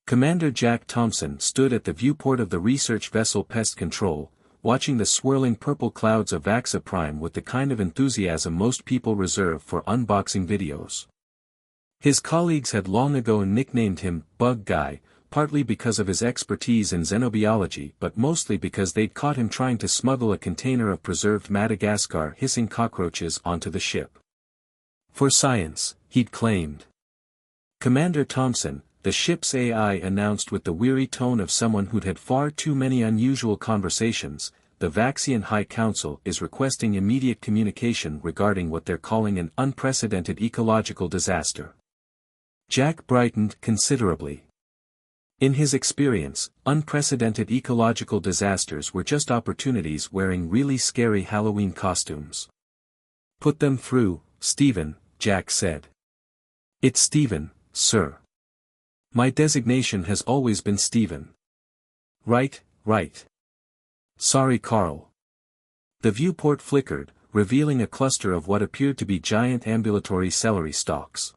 Commander Jack Thompson stood at the viewport of the research vessel Pest Control, watching the swirling purple clouds of Vaxa Prime with the kind of enthusiasm most people reserve for unboxing videos. His colleagues had long ago nicknamed him Bug Guy, partly because of his expertise in xenobiology but mostly because they'd caught him trying to smuggle a container of preserved Madagascar hissing cockroaches onto the ship. For science, he'd claimed. Commander Thompson, the ship's AI, announced with the weary tone of someone who'd had far too many unusual conversations, the Vaxian High Council is requesting immediate communication regarding what they're calling an unprecedented ecological disaster. Jack brightened considerably. In his experience, unprecedented ecological disasters were just opportunities wearing really scary Halloween costumes. Put them through, Stephen, Jack said. It's Stephen, sir. My designation has always been Stephen. Right. Sorry, Carl. The viewport flickered, revealing a cluster of what appeared to be giant ambulatory celery stalks.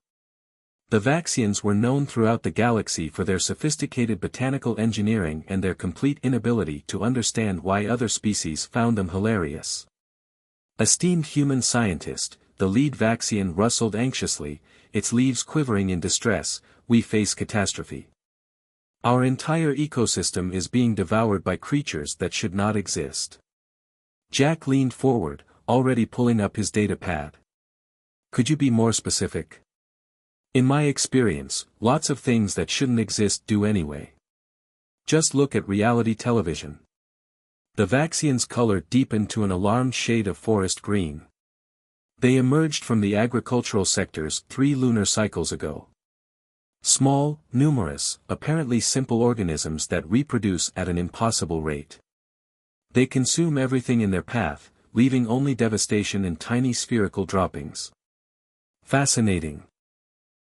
The Vaxians were known throughout the galaxy for their sophisticated botanical engineering and their complete inability to understand why other species found them hilarious. Esteemed human scientist, the lead Vaxian rustled anxiously, its leaves quivering in distress, we face catastrophe. Our entire ecosystem is being devoured by creatures that should not exist. Jack leaned forward, already pulling up his data pad. Could you be more specific? In my experience, lots of things that shouldn't exist do anyway. Just look at reality television. The Vaxians' color deepened to an alarmed shade of forest green. They emerged from the agricultural sectors 3 lunar cycles ago. Small, numerous, apparently simple organisms that reproduce at an impossible rate. They consume everything in their path, leaving only devastation in tiny spherical droppings. Fascinating.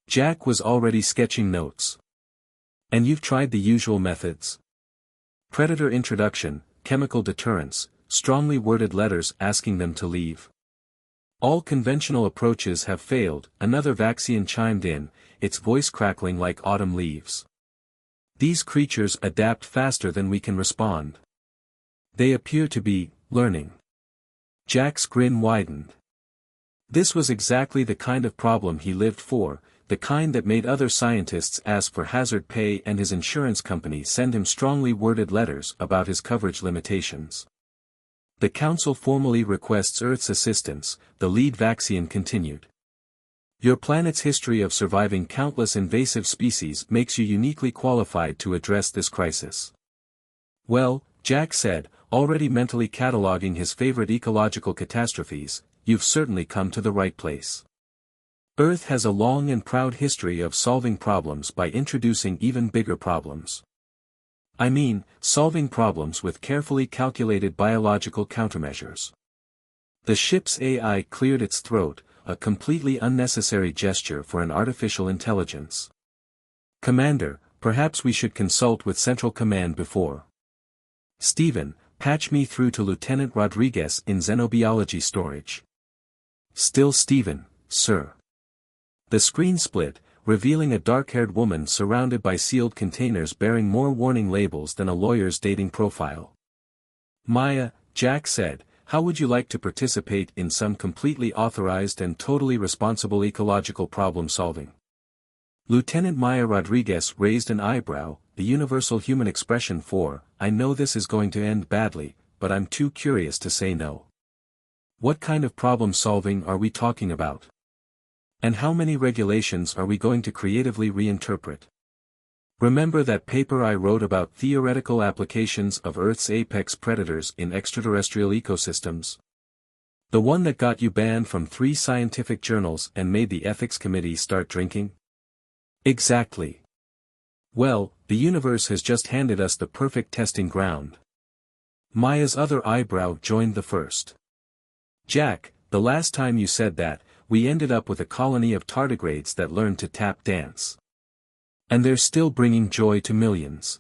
Jack was already sketching notes. And you've tried the usual methods? Predator introduction, chemical deterrence, strongly worded letters asking them to leave. All conventional approaches have failed, another Vaxian chimed in, its voice crackling like autumn leaves. These creatures adapt faster than we can respond. They appear to be learning. Jack's grin widened. This was exactly the kind of problem he lived for, the kind that made other scientists ask for hazard pay and his insurance company send him strongly worded letters about his coverage limitations. The Council formally requests Earth's assistance, the lead Vaxian continued. Your planet's history of surviving countless invasive species makes you uniquely qualified to address this crisis. Well, Jack said, already mentally cataloging his favorite ecological catastrophes, you've certainly come to the right place. Earth has a long and proud history of solving problems by introducing even bigger problems. I mean, solving problems with carefully calculated biological countermeasures. The ship's AI cleared its throat, a completely unnecessary gesture for an artificial intelligence. Commander, perhaps we should consult with Central Command before. Stephen, patch me through to Lieutenant Rodriguez in xenobiology storage. Still Stephen, sir. The screen split, revealing a dark-haired woman surrounded by sealed containers bearing more warning labels than a lawyer's dating profile. Maya, Jack said, how would you like to participate in some completely authorized and totally responsible ecological problem-solving? Lieutenant Maya Rodriguez raised an eyebrow, the universal human expression for, I know this is going to end badly, but I'm too curious to say no. What kind of problem-solving are we talking about? And how many regulations are we going to creatively reinterpret? Remember that paper I wrote about theoretical applications of Earth's apex predators in extraterrestrial ecosystems? The one that got you banned from 3 scientific journals and made the ethics committee start drinking? Exactly. Well, the universe has just handed us the perfect testing ground. Maya's other eyebrow joined the first. Jack, the last time you said that, we ended up with a colony of tardigrades that learned to tap dance. And they're still bringing joy to millions.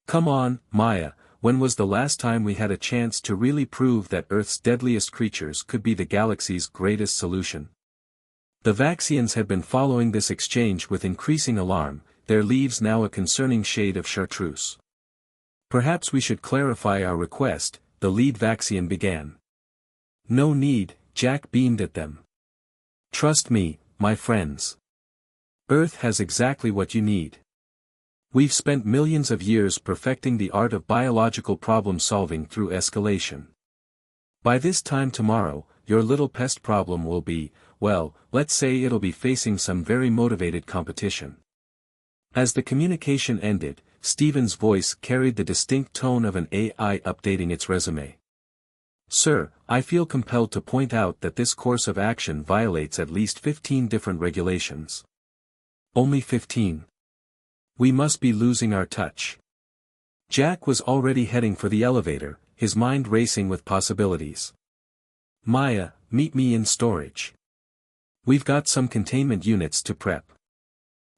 Come on, Maya, when was the last time we had a chance to really prove that Earth's deadliest creatures could be the galaxy's greatest solution? The Vaxians had been following this exchange with increasing alarm, their leaves now a concerning shade of chartreuse. Perhaps we should clarify our request, the lead Vaxian began. No need, Jack beamed at them. Trust me, my friends. Earth has exactly what you need. We've spent millions of years perfecting the art of biological problem solving through escalation. By this time tomorrow, your little pest problem will be, well, let's say it'll be facing some very motivated competition. As the communication ended, Stephen's voice carried the distinct tone of an AI updating its resume. Sir, I feel compelled to point out that this course of action violates at least 15 different regulations. Only 15. We must be losing our touch. Jack was already heading for the elevator, his mind racing with possibilities. Maya, meet me in storage. We've got some containment units to prep.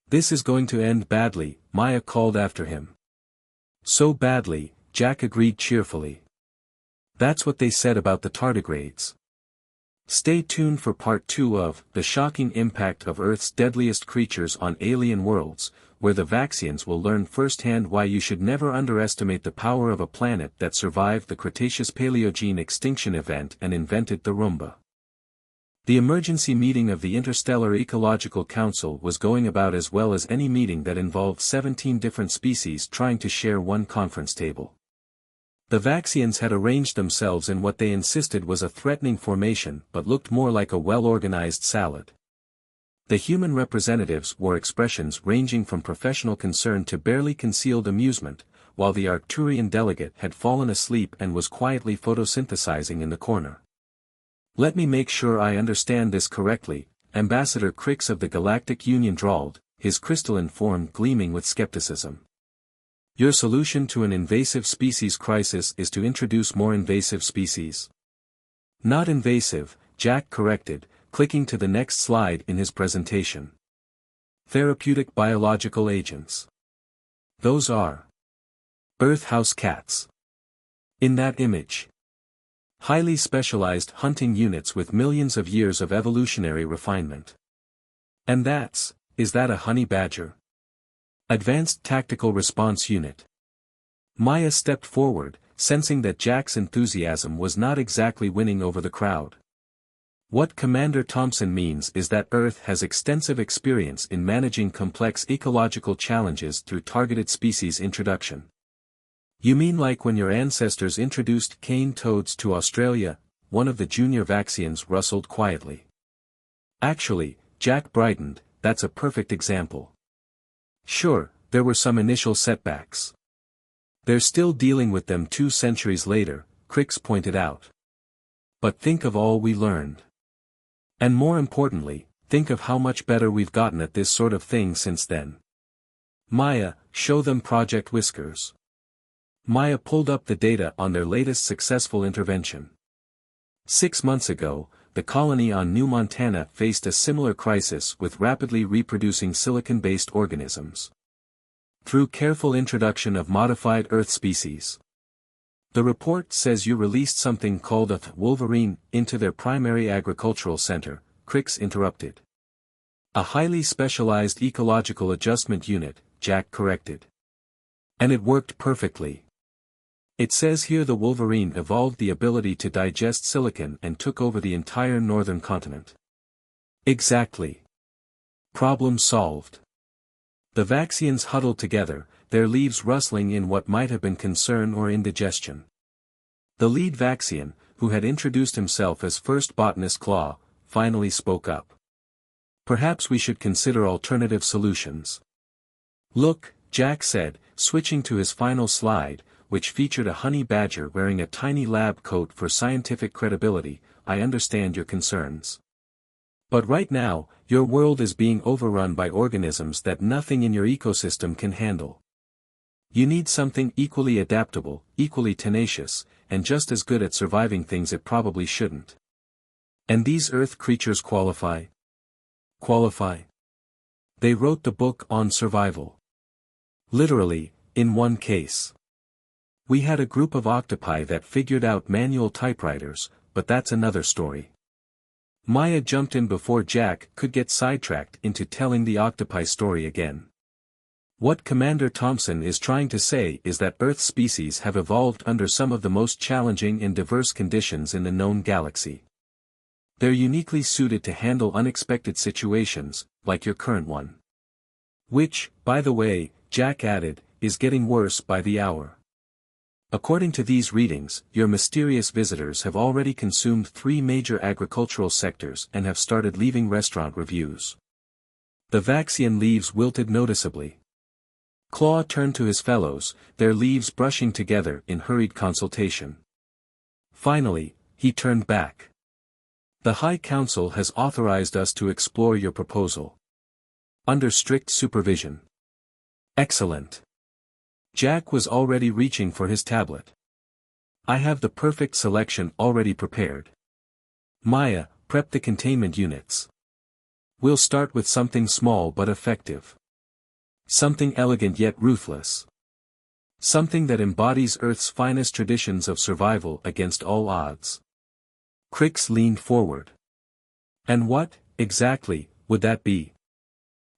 This is going to end badly, Maya called after him. So badly, Jack agreed cheerfully. That's what they said about the tardigrades. Stay tuned for part 2 of The Shocking Impact of Earth's Deadliest Creatures on Alien Worlds, where the Vaxians will learn firsthand why you should never underestimate the power of a planet that survived the Cretaceous-Paleogene extinction event and invented the Roomba. The emergency meeting of the Interstellar Ecological Council was going about as well as any meeting that involved 17 different species trying to share one conference table. The Vaxians had arranged themselves in what they insisted was a threatening formation but looked more like a well-organized salad. The human representatives wore expressions ranging from professional concern to barely concealed amusement, while the Arcturian delegate had fallen asleep and was quietly photosynthesizing in the corner. Let me make sure I understand this correctly, Ambassador Crix of the Galactic Union drawled, his crystalline form gleaming with skepticism. Your solution to an invasive species crisis is to introduce more invasive species. Not invasive, Jack corrected, clicking to the next slide in his presentation. Therapeutic biological agents. Those are Earth house cats. In that image. Highly specialized hunting units with millions of years of evolutionary refinement. And is that a honey badger? Advanced Tactical Response Unit. Maya stepped forward, sensing that Jack's enthusiasm was not exactly winning over the crowd. What Commander Thompson means is that Earth has extensive experience in managing complex ecological challenges through targeted species introduction. You mean like when your ancestors introduced cane toads to Australia? One of the junior Vaxians rustled quietly. Actually, Jack brightened, that's a perfect example. Sure, there were some initial setbacks. They're still dealing with them 2 centuries later, Crix pointed out. But think of all we learned. And more importantly, think of how much better we've gotten at this sort of thing since then. Maya, show them Project Whiskers. Maya pulled up the data on their latest successful intervention. 6 months ago, the colony on New Montana faced a similar crisis with rapidly reproducing silicon-based organisms. Through careful introduction of modified Earth species. The report says you released something called a wolverine into their primary agricultural center, Crix interrupted. A highly specialized ecological adjustment unit, Jack corrected. And it worked perfectly. It says here the wolverine evolved the ability to digest silicon and took over the entire northern continent. Exactly. Problem solved. The Vaxians huddled together, their leaves rustling in what might have been concern or indigestion. The lead Vaxian, who had introduced himself as First Botanist Claw, finally spoke up. Perhaps we should consider alternative solutions. Look, Jack said, switching to his final slide, which featured a honey badger wearing a tiny lab coat for scientific credibility. I understand your concerns. But right now, your world is being overrun by organisms that nothing in your ecosystem can handle. You need something equally adaptable, equally tenacious, and just as good at surviving things it probably shouldn't. And these Earth creatures qualify? Qualify? They wrote the book on survival. Literally, in one case. We had a group of octopi that figured out manual typewriters, but that's another story. Maya jumped in before Jack could get sidetracked into telling the octopi story again. What Commander Thompson is trying to say is that Earth species have evolved under some of the most challenging and diverse conditions in the known galaxy. They're uniquely suited to handle unexpected situations, like your current one. Which, by the way, Jack added, is getting worse by the hour. According to these readings, your mysterious visitors have already consumed 3 major agricultural sectors and have started leaving restaurant reviews. The Vaxian leaves wilted noticeably. Claw turned to his fellows, their leaves brushing together in hurried consultation. Finally, he turned back. The High Council has authorized us to explore your proposal. Under strict supervision. Excellent. Jack was already reaching for his tablet. I have the perfect selection already prepared. Maya, prep the containment units. We'll start with something small but effective. Something elegant yet ruthless. Something that embodies Earth's finest traditions of survival against all odds. Crix leaned forward. And what, exactly, would that be?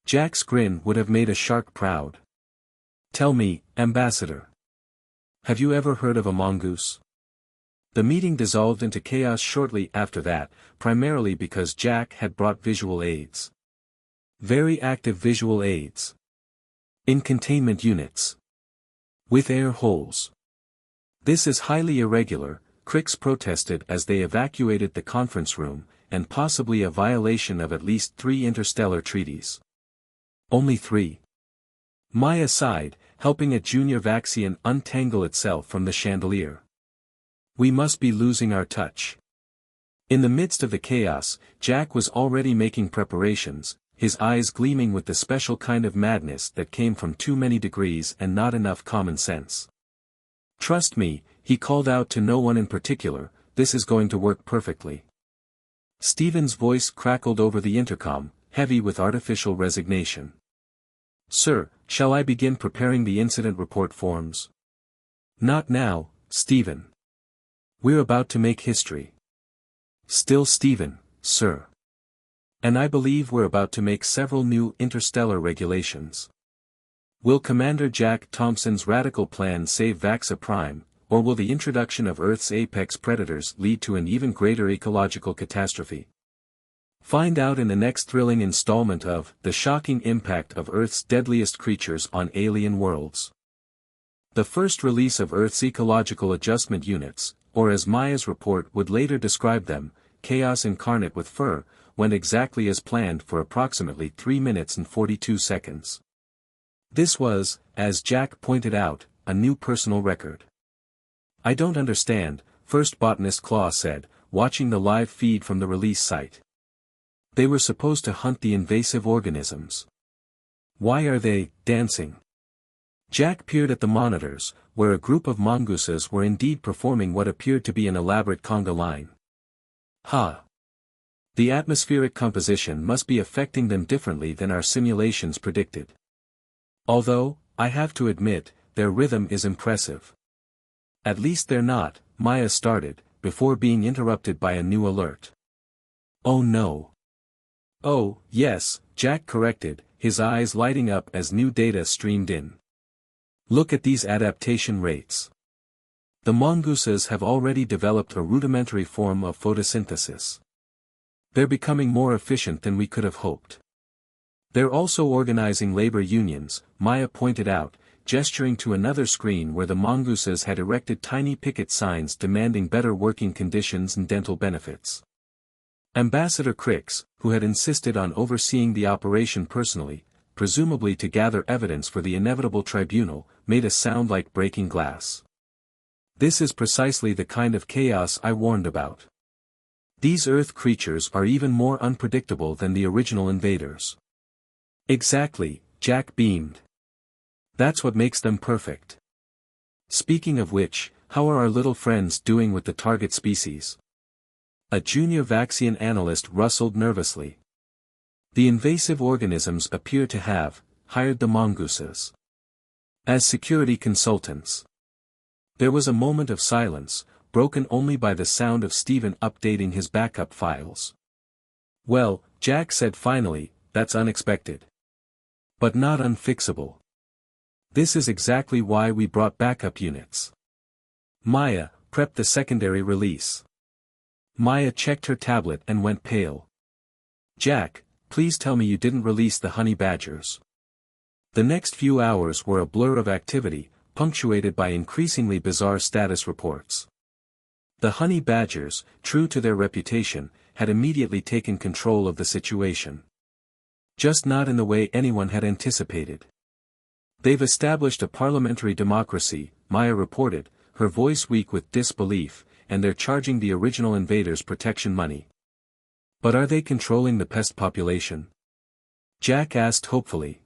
Jack's grin would have made a shark proud. Tell me, Ambassador. Have you ever heard of a mongoose? The meeting dissolved into chaos shortly after that, primarily because Jack had brought visual aids. Very active visual aids. In containment units. With air holes. This is highly irregular, Crix protested as they evacuated the conference room, and possibly a violation of at least 3 interstellar treaties. Only 3. Maya sighed, helping a junior Vaxian untangle itself from the chandelier. We must be losing our touch. In the midst of the chaos, Jack was already making preparations, his eyes gleaming with the special kind of madness that came from too many degrees and not enough common sense. Trust me, he called out to no one in particular, this is going to work perfectly. Stephen's voice crackled over the intercom, heavy with artificial resignation. Sir, shall I begin preparing the incident report forms? Not now, Stephen. We're about to make history. Still Stephen, sir. And I believe we're about to make several new interstellar regulations. Will Commander Jack Thompson's radical plan save Vaxa Prime, or will the introduction of Earth's apex predators lead to an even greater ecological catastrophe? Find out in the next thrilling installment of The Shocking Impact of Earth's Deadliest Creatures on Alien Worlds. The first release of Earth's ecological adjustment units, or as Maya's report would later describe them, chaos incarnate with fur, went exactly as planned for approximately 3 minutes and 42 seconds. This was, as Jack pointed out, a new personal record. I don't understand, First Botanist Claw said, watching the live feed from the release site. They were supposed to hunt the invasive organisms. Why are they dancing? Jack peered at the monitors, where a group of mongooses were indeed performing what appeared to be an elaborate conga line. The atmospheric composition must be affecting them differently than our simulations predicted. Although, I have to admit, their rhythm is impressive. At least they're not, Maya started, before being interrupted by a new alert. Oh no. Oh, yes, Jack corrected, his eyes lighting up as new data streamed in. Look at these adaptation rates. The mongooses have already developed a rudimentary form of photosynthesis. They're becoming more efficient than we could have hoped. They're also organizing labor unions, Maya pointed out, gesturing to another screen where the mongooses had erected tiny picket signs demanding better working conditions and dental benefits. Ambassador Crix, who had insisted on overseeing the operation personally, presumably to gather evidence for the inevitable tribunal, made a sound like breaking glass. This is precisely the kind of chaos I warned about. These Earth creatures are even more unpredictable than the original invaders. Exactly, Jack beamed. That's what makes them perfect. Speaking of which, how are our little friends doing with the target species? A junior Vaxian analyst rustled nervously. The invasive organisms appear to have hired the mongooses as security consultants. There was a moment of silence, broken only by the sound of Stephen updating his backup files. Well, Jack said finally, that's unexpected. But not unfixable. This is exactly why we brought backup units. Maya, prep the secondary release. Maya checked her tablet and went pale. Jack, please tell me you didn't release the honey badgers. The next few hours were a blur of activity, punctuated by increasingly bizarre status reports. The honey badgers, true to their reputation, had immediately taken control of the situation. Just not in the way anyone had anticipated. They've established a parliamentary democracy, Maya reported, her voice weak with disbelief, and they're charging the original invaders protection money. But are they controlling the pest population? Jack asked hopefully.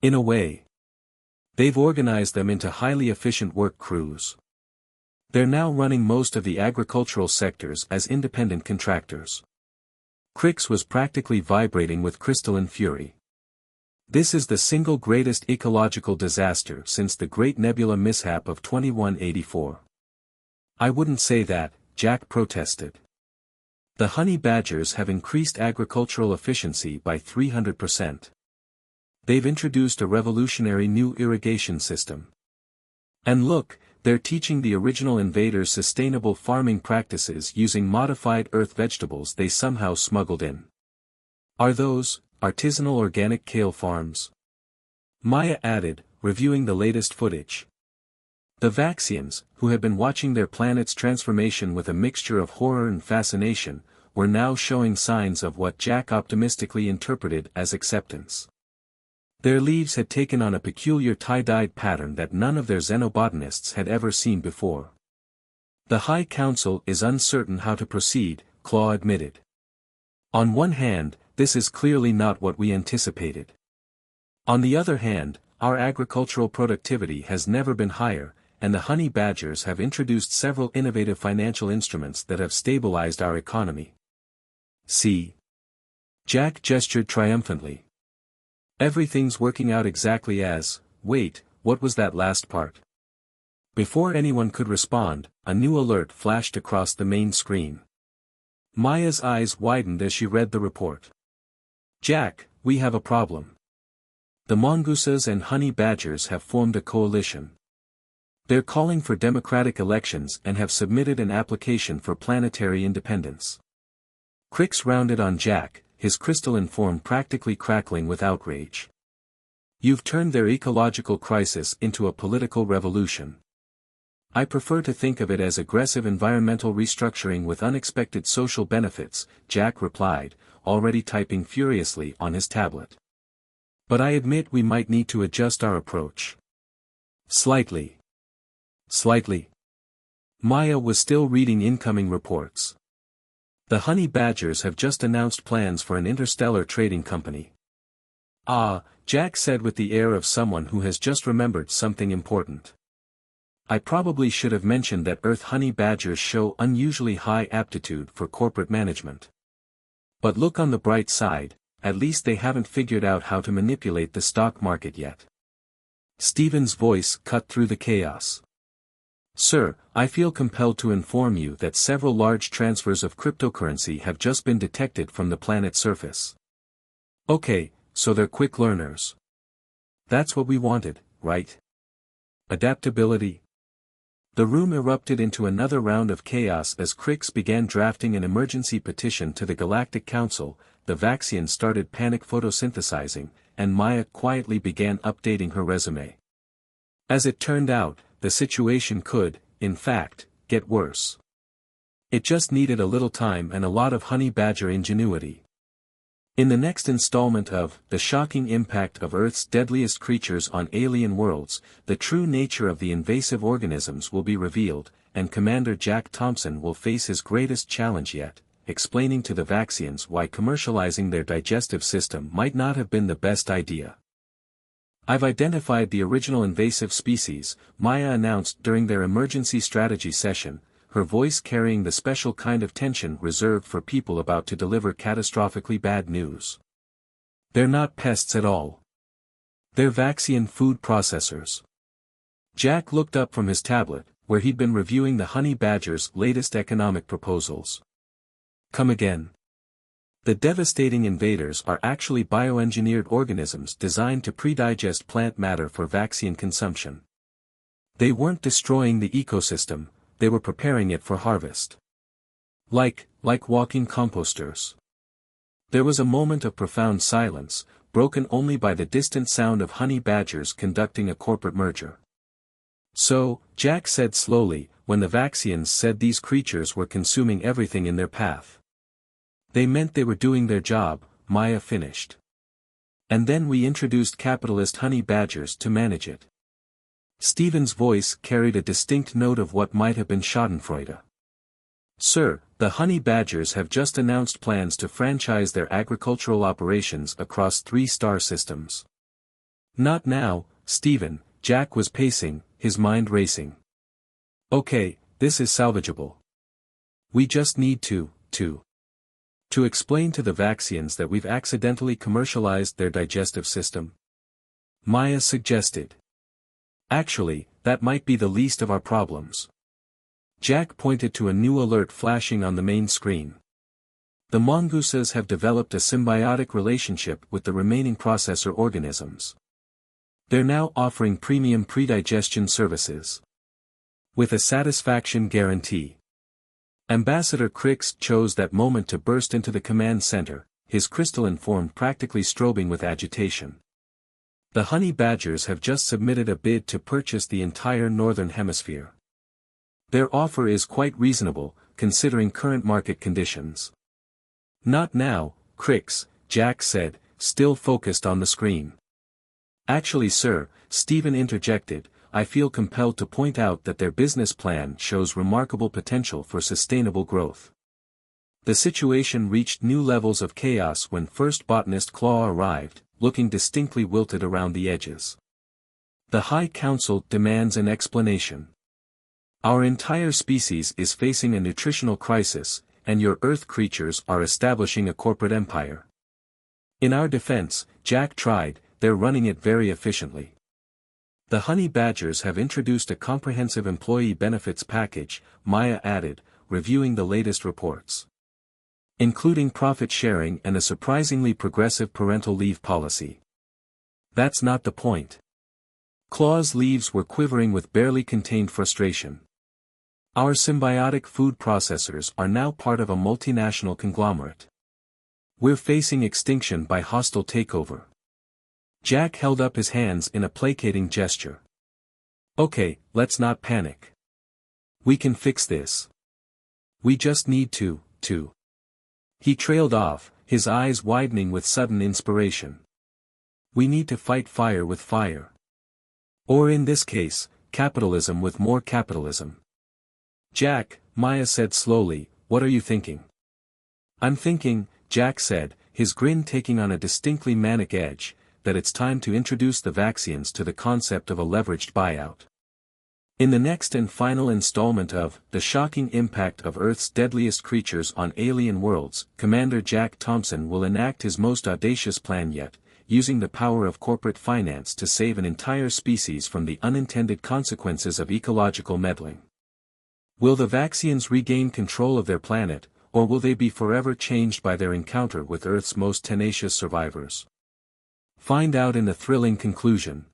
In a way. They've organized them into highly efficient work crews. They're now running most of the agricultural sectors as independent contractors. Crix was practically vibrating with crystalline fury. This is the single greatest ecological disaster since the Great Nebula mishap of 2184. I wouldn't say that, Jack protested. The honey badgers have increased agricultural efficiency by 300%. They've introduced a revolutionary new irrigation system. And look, they're teaching the original invaders sustainable farming practices using modified earth vegetables they somehow smuggled in. Are those artisanal organic kale farms? Maya added, reviewing the latest footage. The Vaxians, who had been watching their planet's transformation with a mixture of horror and fascination, were now showing signs of what Jack optimistically interpreted as acceptance. Their leaves had taken on a peculiar tie-dyed pattern that none of their xenobotanists had ever seen before. The High Council is uncertain how to proceed, Claw admitted. On one hand, this is clearly not what we anticipated. On the other hand, our agricultural productivity has never been higher, and the honey badgers have introduced several innovative financial instruments that have stabilized our economy. See? Jack gestured triumphantly. Everything's working out exactly as, wait, what was that last part? Before anyone could respond, a new alert flashed across the main screen. Maya's eyes widened as she read the report. Jack, we have a problem. The mongooses and honey badgers have formed a coalition. They're calling for democratic elections and have submitted an application for planetary independence. Crix rounded on Jack, his crystalline form practically crackling with outrage. You've turned their ecological crisis into a political revolution. I prefer to think of it as aggressive environmental restructuring with unexpected social benefits, Jack replied, already typing furiously on his tablet. But I admit we might need to adjust our approach. Slightly. Slightly. Maya was still reading incoming reports. The honey badgers have just announced plans for an interstellar trading company. Ah, Jack said with the air of someone who has just remembered something important. I probably should have mentioned that Earth honey badgers show unusually high aptitude for corporate management. But look on the bright side, at least they haven't figured out how to manipulate the stock market yet. Stephen's voice cut through the chaos. Sir, I feel compelled to inform you that several large transfers of cryptocurrency have just been detected from the planet's surface. Okay, so they're quick learners. That's what we wanted, right? Adaptability. The room erupted into another round of chaos as Crix began drafting an emergency petition to the Galactic Council, the Vaxians started panic photosynthesizing, and Maya quietly began updating her resume. As it turned out, the situation could, in fact, get worse. It just needed a little time and a lot of honey badger ingenuity. In the next installment of The Shocking Impact of Earth's Deadliest Creatures on Alien Worlds, the true nature of the invasive organisms will be revealed, and Commander Jack Thompson will face his greatest challenge yet, explaining to the Vaxians why commercializing their digestive system might not have been the best idea. I've identified the original invasive species, Maya announced during their emergency strategy session, her voice carrying the special kind of tension reserved for people about to deliver catastrophically bad news. They're not pests at all. They're Vaxian food processors. Jack looked up from his tablet, where he'd been reviewing the honey badger's latest economic proposals. Come again. The devastating invaders are actually bioengineered organisms designed to pre-digest plant matter for Vaxian consumption. They weren't destroying the ecosystem, they were preparing it for harvest. Like walking composters. There was a moment of profound silence, broken only by the distant sound of honey badgers conducting a corporate merger. So, Jack said slowly, when the Vaxians said these creatures were consuming everything in their path. They meant they were doing their job, Maya finished. And then we introduced capitalist honey badgers to manage it. Stephen's voice carried a distinct note of what might have been schadenfreude. Sir, the honey badgers have just announced plans to franchise their agricultural operations across 3 star systems. Not now, Stephen, Jack was pacing, his mind racing. Okay, this is salvageable. We just need to explain to the Vaxians that we've accidentally commercialized their digestive system. Maya suggested. Actually, that might be the least of our problems. Jack pointed to a new alert flashing on the main screen. The mongooses have developed a symbiotic relationship with the remaining processor organisms. They're now offering premium pre-digestion services. With a satisfaction guarantee. Ambassador Crix chose that moment to burst into the command center, his crystalline form practically strobing with agitation. The honey badgers have just submitted a bid to purchase the entire northern hemisphere. Their offer is quite reasonable, considering current market conditions. Not now, Crix, Jack said, still focused on the screen. Actually, sir, Stephen interjected, I feel compelled to point out that their business plan shows remarkable potential for sustainable growth. The situation reached new levels of chaos when first botanist Claw arrived, looking distinctly wilted around the edges. The High Council demands an explanation. Our entire species is facing a nutritional crisis, and your Earth creatures are establishing a corporate empire. In our defense, Jack tried, they're running it very efficiently. The honey badgers have introduced a comprehensive employee benefits package, Maya added, reviewing the latest reports. Including profit sharing and a surprisingly progressive parental leave policy. That's not the point. Claw's leaves were quivering with barely contained frustration. Our symbiotic food processors are now part of a multinational conglomerate. We're facing extinction by hostile takeover. Jack held up his hands in a placating gesture. Okay, let's not panic. We can fix this. We just need to. He trailed off, his eyes widening with sudden inspiration. We need to fight fire with fire. Or in this case, capitalism with more capitalism. Jack, Maya said slowly, what are you thinking? I'm thinking, Jack said, his grin taking on a distinctly manic edge, that it's time to introduce the Vaxians to the concept of a leveraged buyout. In the next and final installment of The Shocking Impact of Earth's Deadliest Creatures on Alien Worlds, Commander Jack Thompson will enact his most audacious plan yet, using the power of corporate finance to save an entire species from the unintended consequences of ecological meddling. Will the Vaxians regain control of their planet, or will they be forever changed by their encounter with Earth's most tenacious survivors? Find out in the thrilling conclusion.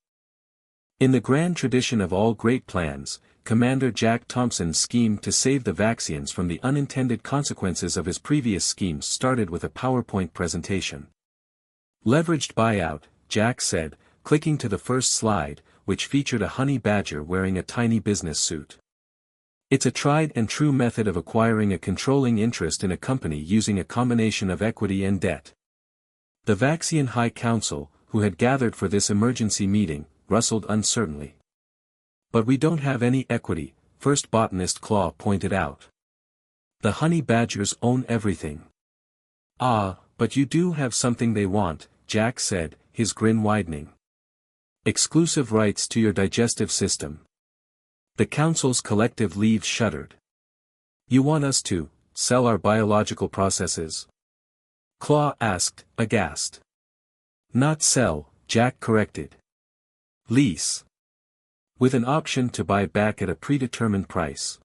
In the grand tradition of all great plans, Commander Jack Thompson's scheme to save the Vaxians from the unintended consequences of his previous schemes started with a PowerPoint presentation. Leveraged buyout, Jack said, clicking to the first slide, which featured a honey badger wearing a tiny business suit. It's a tried and true method of acquiring a controlling interest in a company using a combination of equity and debt. The Vaxian High Council, who had gathered for this emergency meeting, rustled uncertainly. But we don't have any equity, First Botanist Claw pointed out. The honey badgers own everything. Ah, but you do have something they want, Jack said, his grin widening. Exclusive rights to your digestive system. The Council's collective leaves shuddered. You want us to sell our biological processes? Claw asked, aghast. Not sell, Jack corrected. Lease. With an option to buy back at a predetermined price.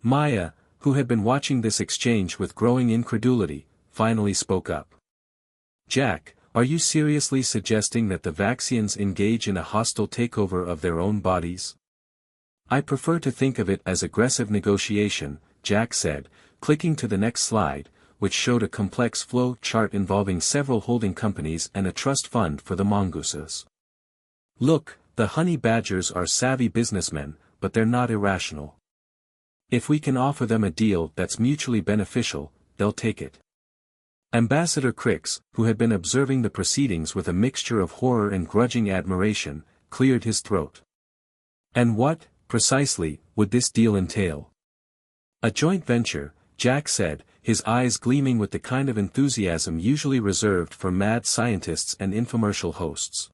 Maya, who had been watching this exchange with growing incredulity, finally spoke up. Jack, are you seriously suggesting that the Vaxians engage in a hostile takeover of their own bodies? I prefer to think of it as aggressive negotiation, Jack said, clicking to the next slide, which showed a complex flow chart involving several holding companies and a trust fund for the mongooses. Look, the honey badgers are savvy businessmen, but they're not irrational. If we can offer them a deal that's mutually beneficial, they'll take it. Ambassador Crix, who had been observing the proceedings with a mixture of horror and grudging admiration, cleared his throat. And what, precisely, would this deal entail? A joint venture, Jack said, his eyes gleaming with the kind of enthusiasm usually reserved for mad scientists and infomercial hosts.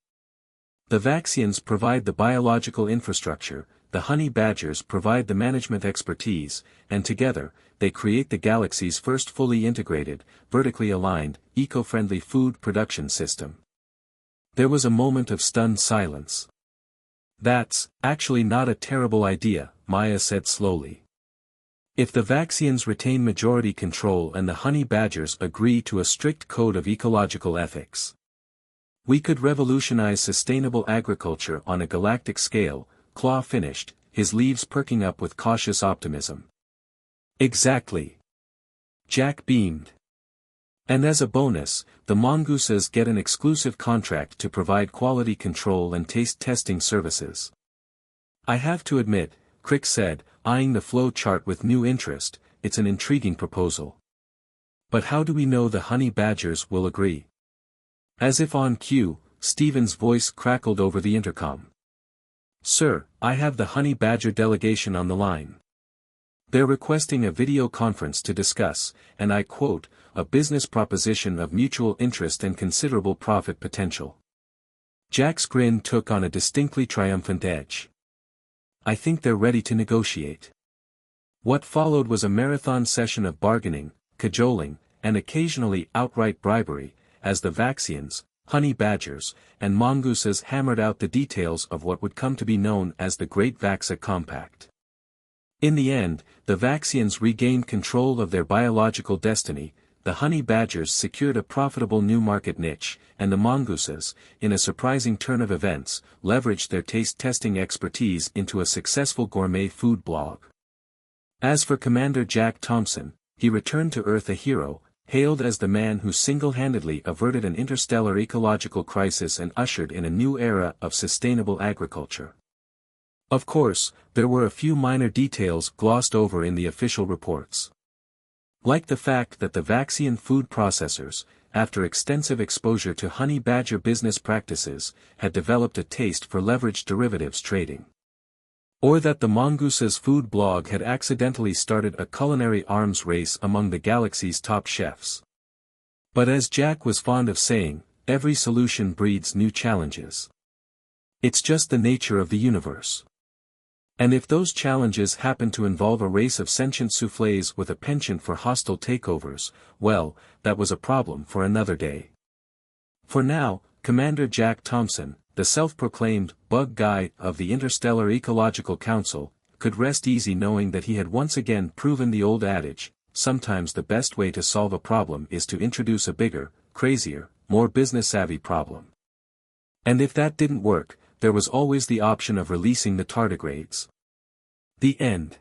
The Vaxians provide the biological infrastructure, the honey badgers provide the management expertise, and together, they create the galaxy's first fully integrated, vertically aligned, eco-friendly food production system. There was a moment of stunned silence. That's actually not a terrible idea, Maya said slowly. If the Vaxians retain majority control and the honey badgers agree to a strict code of ecological ethics, we could revolutionize sustainable agriculture on a galactic scale, Claw finished, his leaves perking up with cautious optimism. Exactly. Jack beamed. And as a bonus, the mongooses get an exclusive contract to provide quality control and taste testing services. I have to admit, Crick said, eyeing the flow chart with new interest, it's an intriguing proposal. But how do we know the honey badgers will agree? As if on cue, Stephen's voice crackled over the intercom. Sir, I have the honey badger delegation on the line. They're requesting a video conference to discuss, and I quote, a business proposition of mutual interest and considerable profit potential. Jack's grin took on a distinctly triumphant edge. I think they're ready to negotiate. What followed was a marathon session of bargaining, cajoling, and occasionally outright bribery, as the Vaxians, honey badgers, and mongooses hammered out the details of what would come to be known as the Great Vaxa Compact. In the end, the Vaxians regained control of their biological destiny, the honey badgers secured a profitable new market niche, and the mongooses, in a surprising turn of events, leveraged their taste testing expertise into a successful gourmet food blog. As for Commander Jack Thompson, he returned to Earth a hero, hailed as the man who single-handedly averted an interstellar ecological crisis and ushered in a new era of sustainable agriculture. Of course, there were a few minor details glossed over in the official reports. Like the fact that the Vaxian food processors, after extensive exposure to honey badger business practices, had developed a taste for leveraged derivatives trading. Or that the mongooses food blog had accidentally started a culinary arms race among the galaxy's top chefs. But as Jack was fond of saying, every solution breeds new challenges. It's just the nature of the universe. And if those challenges happen to involve a race of sentient soufflés with a penchant for hostile takeovers, well, that was a problem for another day. For now, Commander Jack Thompson, the self-proclaimed bug guy of the Interstellar Ecological Council, could rest easy knowing that he had once again proven the old adage, sometimes the best way to solve a problem is to introduce a bigger, crazier, more business-savvy problem. And if that didn't work, there was always the option of releasing the tardigrades. The end.